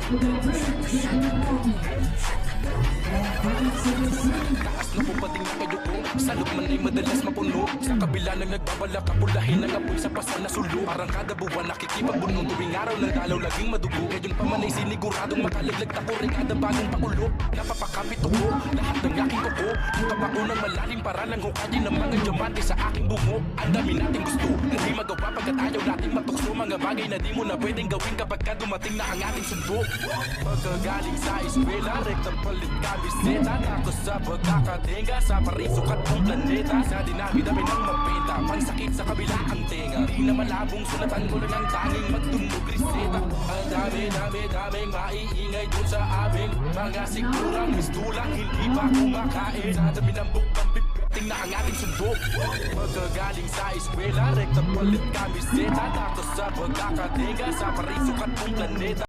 Taas na pupating na kayo ko, sa lukman ay madalas mapuno. Sa kabila ng nagbabalak, kapulahin ng apoy sa pasal na sulo. Parang kada buwan nakikipagbunong, tuwing araw ng dalaw laging madugo. Ngayon pa man ay siniguradong makalaglag tako rin kada bagong pakulo. Napapakapit ako, lahat ng aking kuko. Buka pa unang malalim para lang hukayin ng mga diamante sa aking bungo. Ang dami nating gusto, na di magawa pagkat ayaw nating matukso. Mga bagay na di mo na pwedeng gawin kapag ka dumating na ang ating sundo. Pagkagaling sa eskwela, rektang palit kamiseta. Tapos sa pagkakatenga, sa parisukat ng planeta. Sa dinami-dami ng mapenta, pansakit sa kabila ang tenga. Di na malabong sunatan ko lang ang tanging magtunog reseta. Ang daming maiingay dun sa aming mga sigurang mistulang hindi pa kumakain. Sa dami ng bukang pipiting na ang ating sundo. Pagkagaling sa eskwela, rektang palit kamiseta. Tapos sa pagkakatenga, sa parisukat ng planeta.